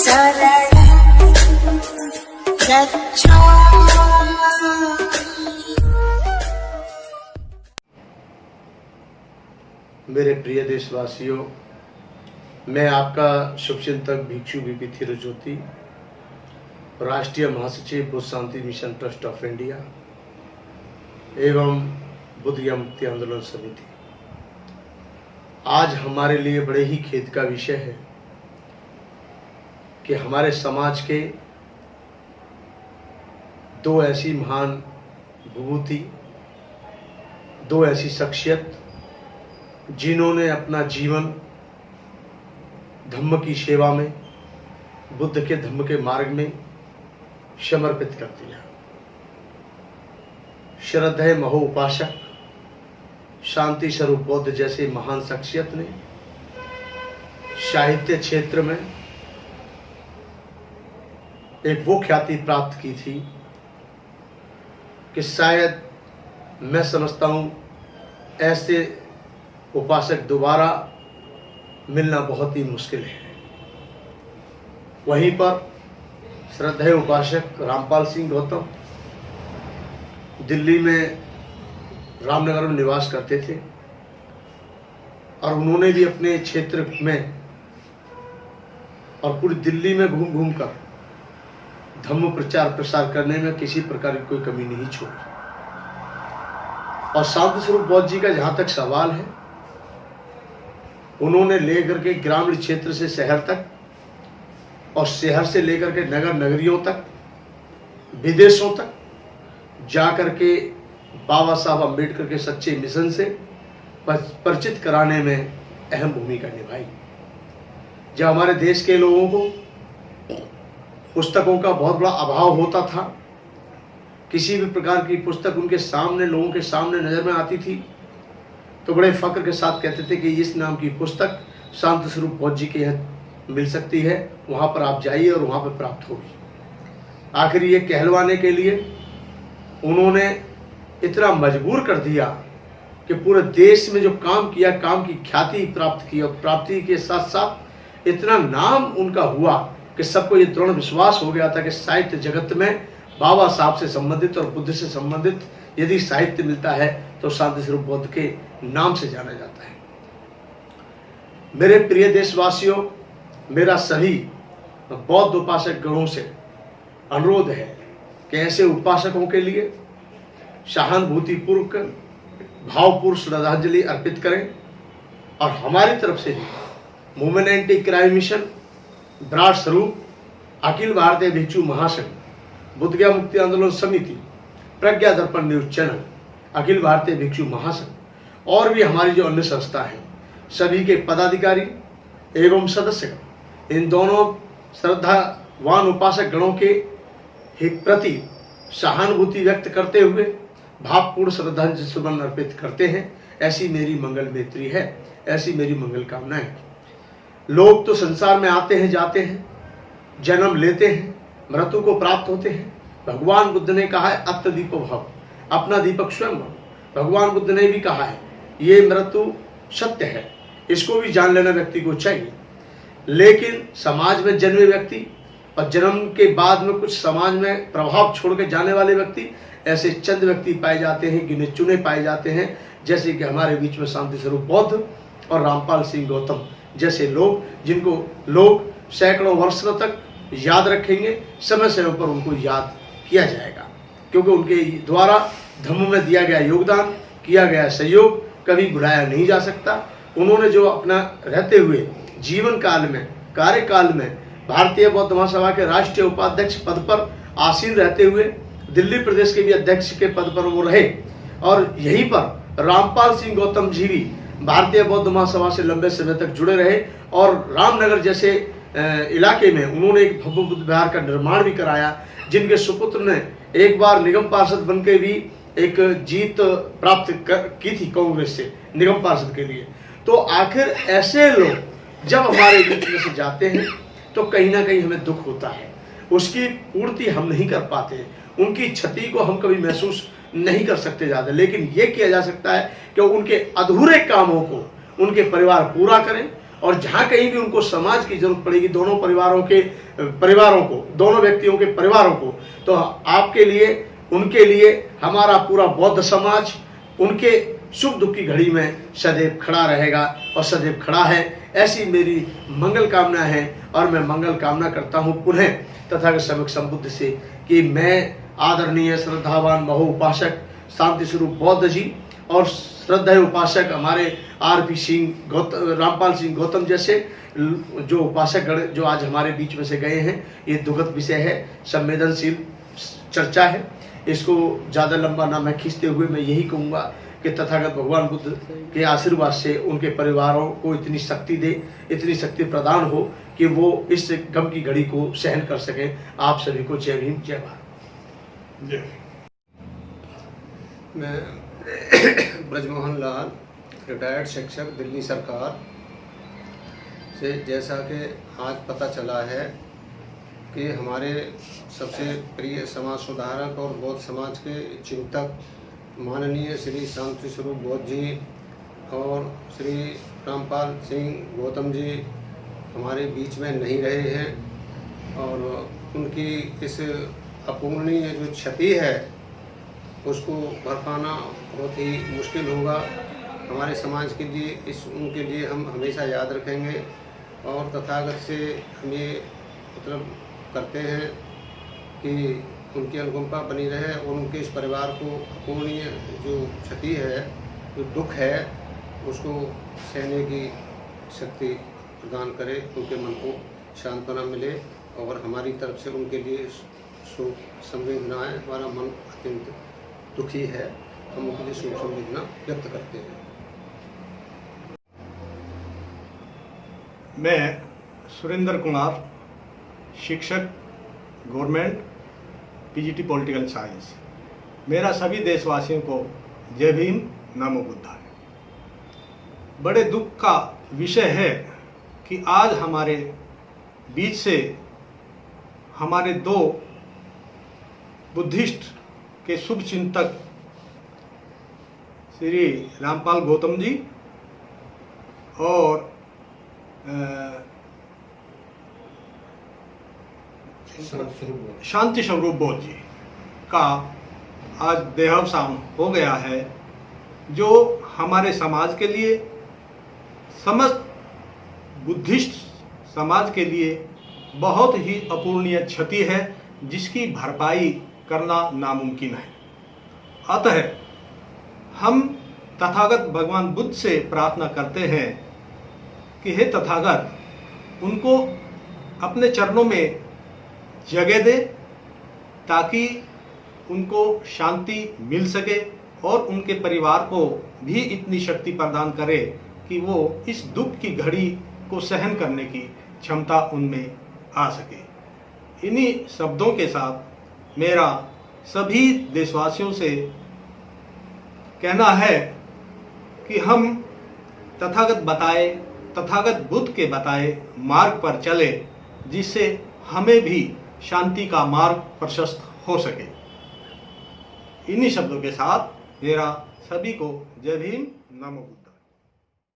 मेरे प्रिय देशवासियों, मैं आपका शुभचिंतक भिक्षु बीपी थिरुज्योति, राष्ट्रीय महासचिव बुद्ध शांति मिशन ट्रस्ट ऑफ इंडिया एवं बुद्ध मुक्ति आंदोलन समिति। आज हमारे लिए बड़े ही खेद का विषय है कि हमारे समाज के दो ऐसी महान विभूति, दो ऐसी शख्सियत जिन्होंने अपना जीवन धम्म की सेवा में, बुद्ध के धम्म के मार्ग में समर्पित कर दिया। श्रद्धेय महो उपासक शांति स्वरूप बौद्ध जैसे महान शख्सियत ने साहित्य क्षेत्र में एक वो ख्याति प्राप्त की थी कि शायद मैं समझता हूं ऐसे उपासक दोबारा मिलना बहुत ही मुश्किल है। वहीं पर श्रद्धेय उपासक रामपाल सिंह गौतम दिल्ली में रामनगर में निवास करते थे और उन्होंने भी अपने क्षेत्र में और पूरी दिल्ली में घूम घूम कर धम्म प्रचार प्रसार करने में किसी प्रकार की कोई कमी नहीं छोड़ी। और शांति स्वरूप बौद्ध जी का जहां तक सवाल है, उन्होंने लेकर के ग्रामीण क्षेत्र से शहर तक और शहर से लेकर के नगर नगरियों तक, विदेशों तक जाकर के बाबा साहब अम्बेडकर के सच्चे मिशन से परिचित कराने में अहम भूमिका निभाई। जब हमारे देश के लोगों को पुस्तकों का बहुत बड़ा अभाव होता था, किसी भी प्रकार की पुस्तक उनके सामने, लोगों के सामने नजर में आती थी, तो बड़े फक्र के साथ कहते थे कि इस नाम की पुस्तक शांति स्वरूप बौद्ध जी के यहाँ मिल सकती है, वहां पर आप जाइए और वहां पर प्राप्त होगी। आखिर ये कहलवाने के लिए उन्होंने इतना मजबूर कर दिया कि पूरे देश में जो काम किया, काम की ख्याति प्राप्त की और प्राप्ति के साथ साथ इतना नाम उनका हुआ कि सबको ये दृढ़ विश्वास हो गया था कि साहित्य जगत में बाबा साहब से संबंधित और बुद्ध से संबंधित यदि साहित्य मिलता है तो शांति स्वरूप बौद्ध के नाम से जाना जाता है। मेरे प्रिय देशवासियों, मेरा सभी बौद्ध उपासक गणों से अनुरोध है कि ऐसे उपासकों के लिए सहानुभूतिपूर्वक भावपूर्ण श्रद्धांजलि अर्पित करें और हमारी तरफ से भी women anti crime mission, Virat स्वरूप, अखिल भारतीय भिक्षु महासंघ, बुद्ध मुक्ति आंदोलन समिति, प्रज्ञा दर्पण न्यूज चैनल, अखिल भारतीय भिक्षु महासंघ और भी हमारी जो अन्य संस्था है, सभी के पदाधिकारी एवं सदस्य इन दोनों श्रद्धावान उपासक गणों के प्रति सहानुभूति व्यक्त करते हुए भावपूर्ण श्रद्धांजलि सुमन अर्पित करते हैं। ऐसी मेरी मंगल मैत्री है, ऐसी मेरी मंगल कामनाएं। लोग तो संसार में आते हैं, जाते हैं, जन्म लेते हैं, मृत्यु को प्राप्त होते हैं। भगवान बुद्ध ने कहा है अत्त दीपो भव, अपना दीपक स्वयं भव। भगवान बुद्ध ने भी कहा है ये मृत्यु सत्य है, इसको भी जान लेना व्यक्ति को चाहिए। लेकिन समाज में जन्मे व्यक्ति और जन्म के बाद में कुछ समाज में प्रभाव छोड़ के जाने वाले व्यक्ति, ऐसे चंद व्यक्ति पाए जाते हैं, गिने चुने पाए जाते हैं, जैसे कि हमारे बीच में शांति स्वरूप बौद्ध और रामपाल सिंह गौतम जैसे लोग, जिनको लोग सैकड़ों वर्षों तक याद रखेंगे, समय समय पर उनको याद किया जाएगा, क्योंकि उनके द्वारा धम्म में दिया गया योगदान, किया गया सहयोग कभी भुलाया नहीं जा सकता। उन्होंने जो अपना रहते हुए जीवन काल में, कार्यकाल में भारतीय बौद्ध महासभा के राष्ट्रीय उपाध्यक्ष पद पर आसीन रहते हुए दिल्ली प्रदेश के भी अध्यक्ष के पद पर वो रहे और यहीं पर रामपाल सिंह गौतम जी भी भारतीय बौद्ध महासभा से लंबे समय तक जुड़े रहे और रामनगर जैसे इलाके में उन्होंने एक भव्य बुद्ध विहार का निर्माण भी कराया, जिनके सुपुत्र ने एक बार निगम पार्षद बनकर भी एक जीत प्राप्त की थी कांग्रेस से निगम पार्षद के लिए। तो आखिर ऐसे लोग जब हमारे बीच में से जाते हैं तो कहीं ना कहीं हमें दुख होता है, उसकी पूर्ति हम नहीं कर पाते, उनकी क्षति को हम कभी महसूस नहीं कर सकते ज़्यादा। लेकिन ये किया जा सकता है कि उनके अधूरे कामों को उनके परिवार पूरा करें और जहाँ कहीं भी उनको समाज की जरूरत पड़ेगी, दोनों व्यक्तियों के परिवारों को, तो आपके लिए, उनके लिए हमारा पूरा बौद्ध समाज उनके सुख दुख की घड़ी में सदैव खड़ा रहेगा और सदैव खड़ा है। ऐसी मेरी मंगल कामना है और मैं मंगल कामना करता हूँ पुनः तथागत सम्यक संबुद्ध से कि मैं आदरणीय श्रद्धावान महो उपासक शांति स्वरूप बौद्ध जी और श्रद्धेय उपासक हमारे आरपी सिंह, रामपाल सिंह गौतम जैसे जो उपासक गण जो आज हमारे बीच में से गए हैं, ये दुखद विषय है, संवेदनशील चर्चा है। इसको ज़्यादा लंबा ना मैं खींचते हुए मैं यही कहूँगा कि तथागत भगवान बुद्ध के आशीर्वाद से उनके परिवारों को इतनी शक्ति दे, इतनी शक्ति प्रदान हो कि वो इस गम की घड़ी को सहन कर सकें। आप सभी को जय भीम, जय भारत। जय। मैं ब्रजमोहन लाल, रिटायर्ड शिक्षक, दिल्ली सरकार से, जैसा कि आज पता चला है कि हमारे सबसे प्रिय समाज सुधारक और बौद्ध समाज के चिंतक माननीय श्री शांति स्वरूप बौद्ध जी और श्री रामपाल सिंह गौतम जी हमारे बीच में नहीं रहे हैं और उनकी इस अपूर्णीय जो क्षति है उसको भर पाना बहुत ही मुश्किल होगा। हमारे समाज के लिए उनके लिए हम हमेशा याद रखेंगे और तथागत से हम ये मतलब करते हैं कि उनकी अनुकंपा बनी रहे और उनके इस परिवार को अपूर्णीय जो क्षति है, जो दुख है, उसको सहने की शक्ति प्रदान करे, उनके मन को सांत्वना मिले और हमारी तरफ से उनके लिए शोक संवेदनाएं, हमारा मन अत्यंत दुखी है, हम उनके लिए शोक संवेदना व्यक्त करते हैं। मैं सुरेंद्र कुमार, शिक्षक, गवर्नमेंट, पीजीटी पॉलिटिकल साइंस। मेरा सभी देशवासियों को जय भीम, नमो बुद्धाय। बड़े दुख का विषय है कि आज हमारे बीच से हमारे दो बुद्धिस्ट के शुभ चिंतक श्री रामपाल गौतम जी और शांति स्वरूप बौद्ध जी का आज देहावसान हो गया है, जो हमारे समाज के लिए, समस्त बुद्धिस्ट समाज के लिए बहुत ही अपूर्णीय क्षति है, जिसकी भरपाई करना नामुमकिन है। अतः हम तथागत भगवान बुद्ध से प्रार्थना करते हैं कि हे तथागत, उनको अपने चरणों में जगह दे ताकि उनको शांति मिल सके और उनके परिवार को भी इतनी शक्ति प्रदान करे कि वो इस दुख की घड़ी को सहन करने की क्षमता उनमें आ सके। इन्हीं शब्दों के साथ मेरा सभी देशवासियों से कहना है कि हम तथागत बुद्ध के बताए मार्ग पर चले, जिससे हमें भी शांति का मार्ग प्रशस्त हो सके। इन्हीं शब्दों के साथ मेरा सभी को जय भीम, नमो बुद्धाय।